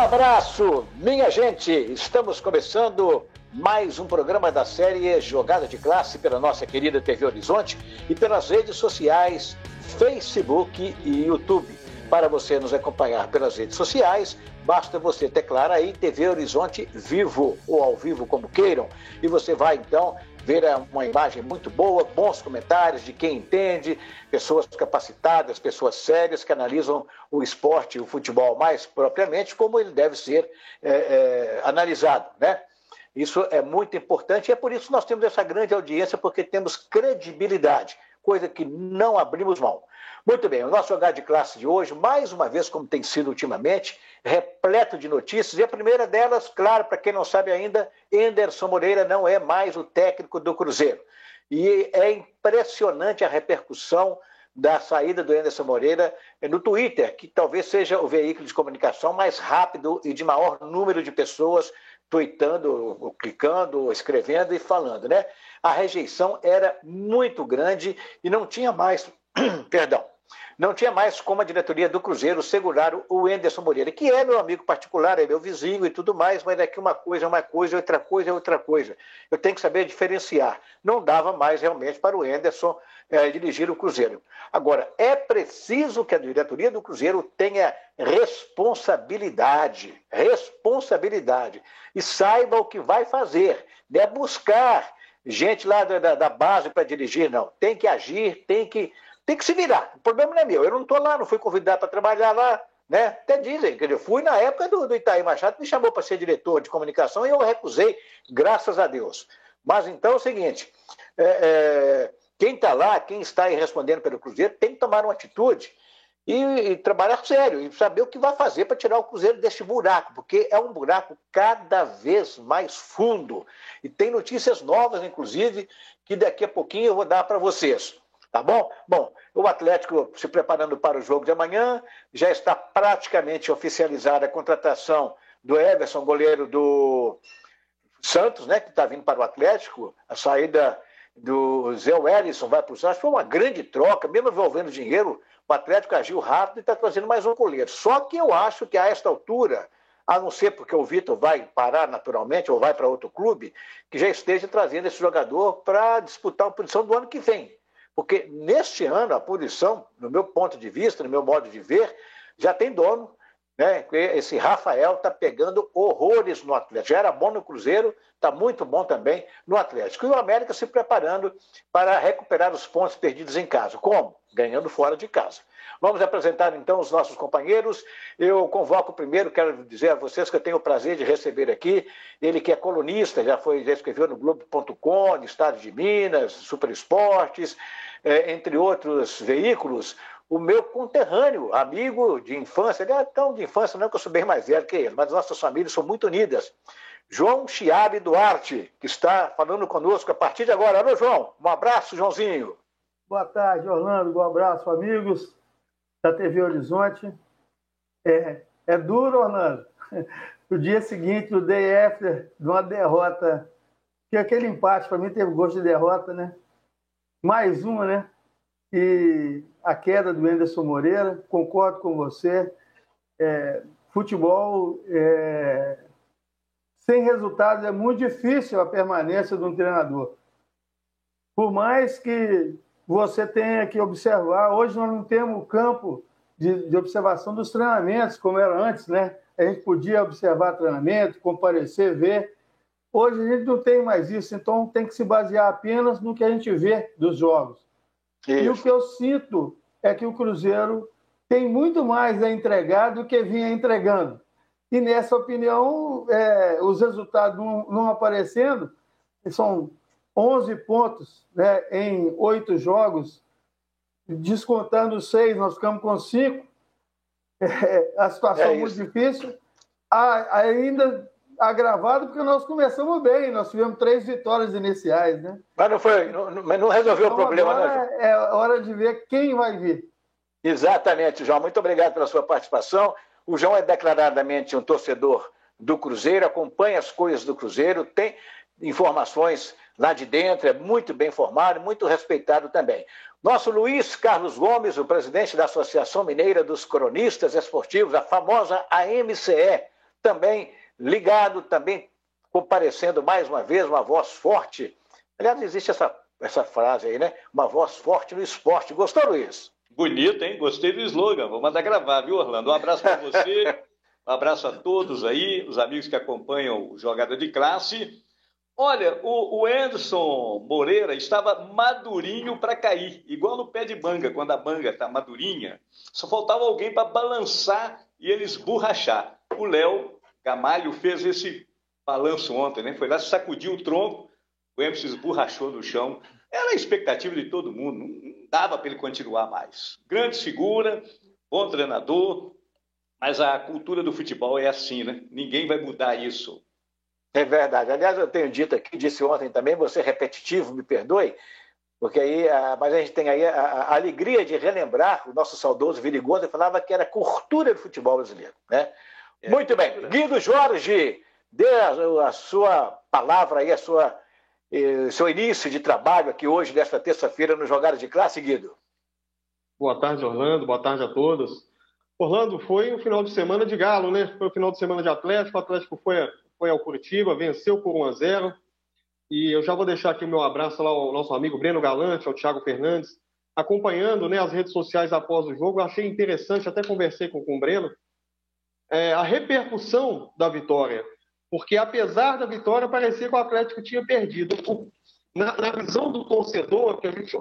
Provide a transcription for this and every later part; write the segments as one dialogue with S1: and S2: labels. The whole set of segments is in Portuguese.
S1: abraço, minha gente! Estamos começando mais um programa da série Jogada de Classe pela nossa querida TV Horizonte e pelas redes sociais Facebook e YouTube. Para você nos acompanhar pelas redes sociais, basta você teclar aí TV Horizonte Vivo ou ao vivo, como queiram, e você vai então ver uma imagem muito boa, bons comentários de quem entende, pessoas capacitadas, pessoas sérias que analisam o esporte, o futebol mais propriamente, como ele deve ser analisado, né? Isso é muito importante e é por isso que nós temos essa grande audiência, porque temos credibilidade, coisa que não abrimos mão. Muito bem, o nosso Jogada de Classe de hoje, mais uma vez, como tem sido ultimamente, repleto de notícias. E a primeira delas, claro, para quem não sabe ainda, Enderson Moreira não é mais o técnico do Cruzeiro. E é impressionante a repercussão da saída do Enderson Moreira no Twitter, que talvez seja o veículo de comunicação mais rápido e de maior número de pessoas tweetando, clicando, escrevendo e falando, né? A rejeição era muito grande e não tinha mais, não tinha mais como a diretoria do Cruzeiro segurar o Enderson Moreira, que é meu amigo particular, é meu vizinho e tudo mais, mas é que uma coisa é uma coisa, outra coisa é outra coisa. Eu tenho que saber diferenciar. Não dava mais realmente para o Enderson dirigir o Cruzeiro. Agora, é preciso que a diretoria do Cruzeiro tenha responsabilidade e saiba o que vai fazer, não é buscar gente lá da base para dirigir, não. Tem que agir, tem que se virar. O problema não é meu, eu não estou lá, não fui convidado para trabalhar lá, né? Até dizem que eu fui na época do Itaí Machado, me chamou para ser diretor de comunicação e eu recusei, graças a Deus. Mas então é o seguinte, quem está lá, quem está aí respondendo pelo Cruzeiro, tem que tomar uma atitude e trabalhar sério, e saber o que vai fazer para tirar o Cruzeiro deste buraco, porque é um buraco cada vez mais fundo. E tem notícias novas, inclusive, que daqui a pouquinho eu vou dar para vocês. Tá bom? Bom, o Atlético se preparando para o jogo de amanhã, já está praticamente oficializada a contratação do Everson, goleiro do Santos, né, que está vindo para o Atlético, a saída do Zé Wellison vai para o Santos, foi uma grande troca, mesmo envolvendo dinheiro, o Atlético agiu rápido e está trazendo mais um goleiro. Só que eu acho que a esta altura, a não ser porque o Vitor vai parar naturalmente ou vai para outro clube, que já esteja trazendo esse jogador para disputar a posição do ano que vem. Porque neste ano a posição, no meu ponto de vista, no meu modo de ver, já tem dono, né? Esse Rafael está pegando horrores no Atlético. Já era bom no Cruzeiro, está muito bom também no Atlético. E o América se preparando para recuperar os pontos perdidos em casa. Como? Ganhando fora de casa. Vamos apresentar então os nossos companheiros. Eu convoco primeiro, quero dizer a vocês que eu tenho o prazer de receber aqui, ele que é colunista, já escreveu no Globo.com, no Estado de Minas, Super Esportes, entre outros veículos, o meu conterrâneo, amigo de infância, ele é tão de infância não que eu sou bem mais velho que ele, mas nossas famílias são muito unidas. João Chiabe Duarte, que está falando conosco a partir de agora. Alô, João, um abraço, Joãozinho.
S2: Boa tarde, Orlando, um abraço, amigos da TV Horizonte. É duro, Orlando, o dia seguinte, o day after, de uma derrota, que aquele empate, para mim, teve gosto de derrota, né? Mais uma, né? E a queda do Enderson Moreira, concordo com você. Futebol, sem resultados, é muito difícil a permanência de um treinador. Por mais que você tenha que observar, hoje nós não temos campo de observação dos treinamentos, como era antes, né? A gente podia observar treinamento, comparecer, ver. Hoje a gente não tem mais isso, então tem que se basear apenas no que a gente vê dos jogos. Isso. E o que eu sinto é que o Cruzeiro tem muito mais a entregar do que vinha entregando. E nessa opinião, os resultados não aparecendo, são 11 pontos, né, em 8 jogos, descontando 6, nós ficamos com 5. A situação é muito difícil. Ainda agravado porque nós começamos bem, nós tivemos 3 vitórias iniciais, né?
S1: Mas não resolveu o problema,
S2: agora,
S1: né, João?
S2: É hora de ver quem vai vir.
S1: Exatamente, João. Muito obrigado pela sua participação. O João é declaradamente um torcedor do Cruzeiro, acompanha as coisas do Cruzeiro, tem informações lá de dentro, é muito bem formado, muito respeitado também. Nosso Luiz Carlos Gomes, o presidente da Associação Mineira dos Cronistas Esportivos, a famosa AMCE, também ligado, também comparecendo mais uma vez, uma voz forte. Aliás, existe essa frase aí, né? Uma voz forte no esporte. Gostou, Luiz?
S3: Bonito, hein? Gostei do slogan. Vou mandar gravar, viu, Orlando? Um abraço para você, um abraço a todos aí, os amigos que acompanham o Jogada de Classe. Olha, o Anderson Moreira estava madurinho para cair, igual no pé de manga, quando a manga está madurinha, só faltava alguém para balançar e ele esborrachar. O Léo Gamalho fez esse balanço ontem, né? Foi lá, sacudiu o tronco, o Emerson esborrachou no chão. Era a expectativa de todo mundo, não dava para ele continuar mais. Grande figura, bom treinador, mas a cultura do futebol é assim, né? Ninguém vai mudar isso.
S1: É verdade. Aliás, eu tenho dito aqui, disse ontem também, vou ser repetitivo, me perdoe, porque aí, mas a gente tem aí a alegria de relembrar o nosso saudoso Virigoso, falava que era cultura do futebol brasileiro, né? Muito bem. Guido Jorge, dê a sua palavra aí, seu início de trabalho aqui hoje, nesta terça-feira, no Jogada de Classe, Guido.
S4: Boa tarde, Orlando. Boa tarde a todos. Orlando, foi um final de semana de galo, né? Foi um final de semana de Atlético. O Atlético foi ao Curitiba, venceu por 1-0. E eu já vou deixar aqui o meu abraço lá ao nosso amigo Breno Galante, ao Thiago Fernandes, acompanhando, né, as redes sociais após o jogo. Eu achei interessante, até conversei com o Breno, a repercussão da vitória. Porque apesar da vitória, parecia que o Atlético tinha perdido. Na visão do torcedor, que a gente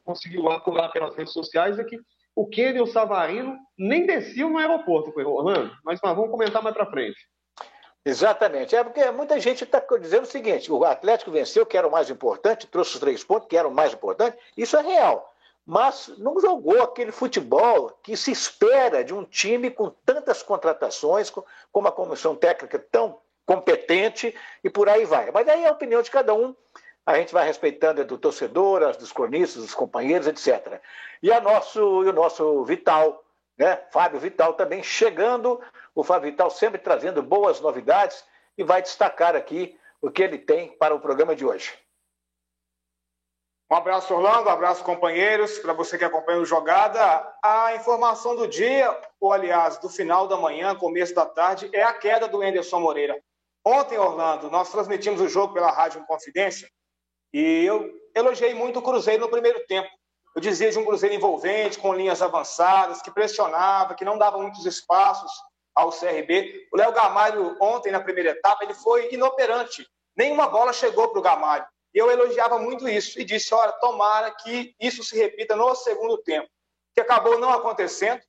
S4: conseguiu apurar pelas redes sociais, é que o Kenny e o Savarino nem desciam no aeroporto, Orlando. Mas vamos comentar mais para frente.
S1: Exatamente. É porque muita gente está dizendo o seguinte: o Atlético venceu, que era o mais importante, trouxe os 3 pontos, que era o mais importante. Isso é real. Mas não jogou aquele futebol que se espera de um time com tantas contratações, com uma comissão técnica tão competente, e por aí vai. Mas aí é a opinião de cada um. A gente vai respeitando a do torcedor, as dos cronistas, dos companheiros, etc. E o nosso Vital, né? Fábio Vital também chegando. O Fábio Vital sempre trazendo boas novidades e vai destacar aqui o que ele tem para o programa de hoje.
S5: Um abraço, Orlando, um abraço, companheiros, para você que acompanha o Jogada. A informação do dia, ou aliás, do final da manhã, começo da tarde, é a queda do Anderson Moreira. Ontem, Orlando, nós transmitimos o jogo pela Rádio Inconfidência e eu elogiei muito o Cruzeiro no primeiro tempo. Eu dizia de um Cruzeiro envolvente, com linhas avançadas, que pressionava, que não dava muitos espaços ao CRB. O Léo Gamalho, ontem, na primeira etapa, ele foi inoperante. Nenhuma bola chegou para o Gamalho. E eu elogiava muito isso e disse, olha, tomara que isso se repita no segundo tempo. Que acabou não acontecendo.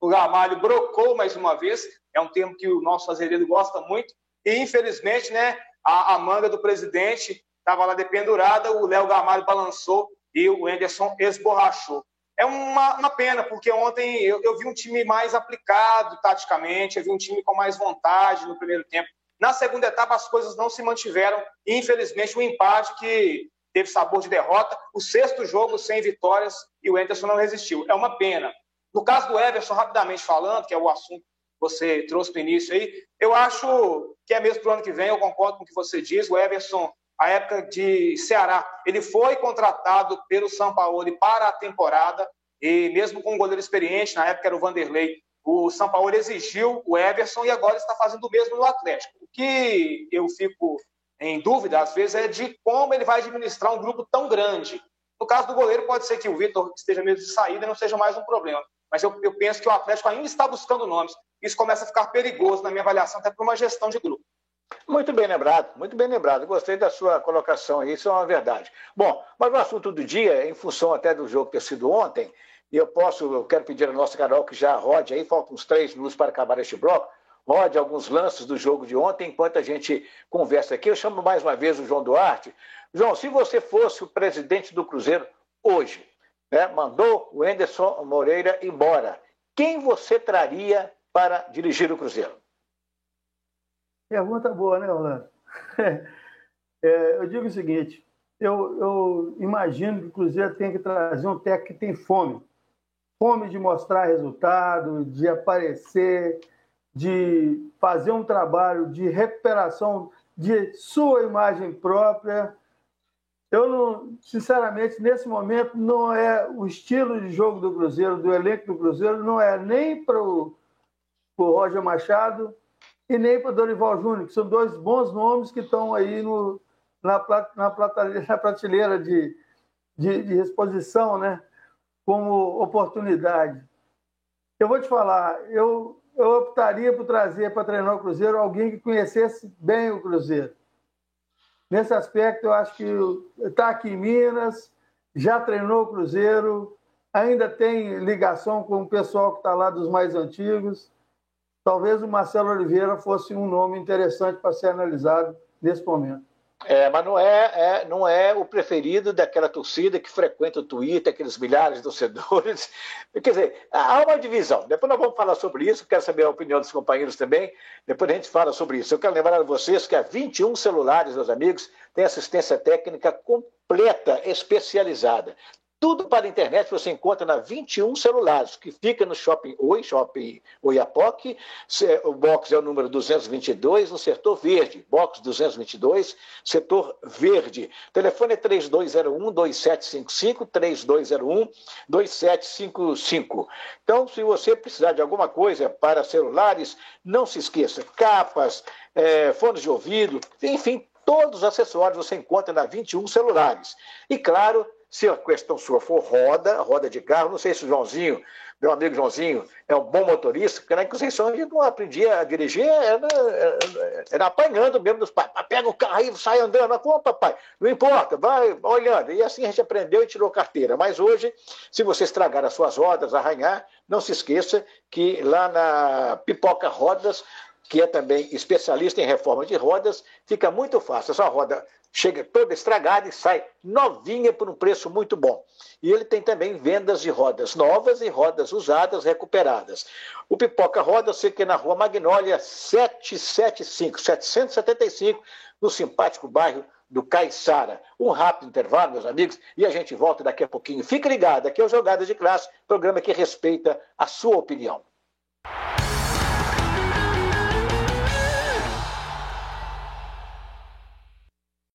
S5: O Gamalho brocou mais uma vez. É um termo que o nosso azeredo gosta muito. E, infelizmente, né, a manga do presidente estava lá dependurada, o Léo Gamalho balançou e o Anderson esborrachou. É uma pena, porque ontem eu vi um time mais aplicado taticamente, eu vi um time com mais vontade no primeiro tempo. Na segunda etapa, as coisas não se mantiveram. E, infelizmente, um empate que teve sabor de derrota. O 6º jogo sem vitórias e o Anderson não resistiu. É uma pena. No caso do Everson, rapidamente falando, que é o assunto que você trouxe no início aí, eu acho que é mesmo para o ano que vem, eu concordo com o que você diz. O Everson, a época de Ceará, ele foi contratado pelo Sampaoli para a temporada, e mesmo com um goleiro experiente, na época era o Vanderlei, o Sampaoli exigiu o Everson e agora está fazendo o mesmo no Atlético. O que eu fico em dúvida, às vezes, é de como ele vai administrar um grupo tão grande. No caso do goleiro, pode ser que o Vitor esteja mesmo de saída e não seja mais um problema. Mas eu penso que o Atlético ainda está buscando nomes. Isso começa a ficar perigoso na minha avaliação, até para uma gestão de grupo.
S1: Muito bem lembrado, muito bem lembrado. Gostei da sua colocação aí, isso é uma verdade. Bom, mas o assunto do dia, em função até do jogo ter sido ontem, e eu quero pedir a nossa Carol que já rode aí, faltam uns 3 minutos para acabar este bloco, rode alguns lances do jogo de ontem, enquanto a gente conversa aqui. Eu chamo mais uma vez o João Duarte. João, se você fosse o presidente do Cruzeiro hoje, né, mandou o Anderson Moreira embora, quem você traria para dirigir o Cruzeiro?
S2: Pergunta boa, né, Orlando? Eu digo o seguinte, eu imagino que o Cruzeiro tem que trazer um técnico que tem fome de mostrar resultado, de aparecer, de fazer um trabalho de recuperação de sua imagem própria. Eu, não, sinceramente, nesse momento, não é o estilo de jogo do Cruzeiro, do elenco do Cruzeiro, não é nem para o Roger Machado e nem para Dorival Júnior, que são dois bons nomes que estão aí na prateleira de exposição, né? Como oportunidade. Eu vou te falar, eu optaria por trazer para treinar o Cruzeiro alguém que conhecesse bem o Cruzeiro. Nesse aspecto, eu acho que está aqui em Minas, já treinou o Cruzeiro, ainda tem ligação com o pessoal que está lá dos mais antigos. Talvez o Marcelo Oliveira fosse um nome interessante para ser analisado nesse momento.
S1: Mas não é o preferido daquela torcida que frequenta o Twitter, aqueles milhares de torcedores. Quer dizer, há uma divisão. Depois nós vamos falar sobre isso, quero saber a opinião dos companheiros também. Depois a gente fala sobre isso. Eu quero lembrar a vocês que há 21 celulares, meus amigos, tem assistência técnica completa, especializada. Tudo para a internet você encontra na 21 celulares, que fica no Shopping Oiapoque. O box é o número 222, no setor verde. Box 222, setor verde. Telefone é 3201-2755, 3201-2755. Então, se você precisar de alguma coisa para celulares, não se esqueça. Capas, fones de ouvido, enfim, todos os acessórios você encontra na 21 celulares. E, claro, se a questão sua for roda de carro, não sei se o Joãozinho, meu amigo Joãozinho, é um bom motorista, porque na Conceição a gente não aprendia a dirigir, era apanhando mesmo dos pais. Pega o carro aí, sai andando, como papai? Não importa, vai olhando. E assim a gente aprendeu e tirou carteira. Mas hoje, se você estragar as suas rodas, arranhar, não se esqueça que lá na Pipoca Rodas, que é também especialista em reforma de rodas, fica muito fácil. Essa roda chega toda estragada e sai novinha por um preço muito bom. E ele tem também vendas de rodas novas e rodas usadas, recuperadas. O Pipoca Rodas fica na Rua Magnólia 775, no simpático bairro do Caiçara. Um rápido intervalo, meus amigos, e a gente volta daqui a pouquinho. Fique ligado, aqui é o Jogada de Classe, programa que respeita a sua opinião.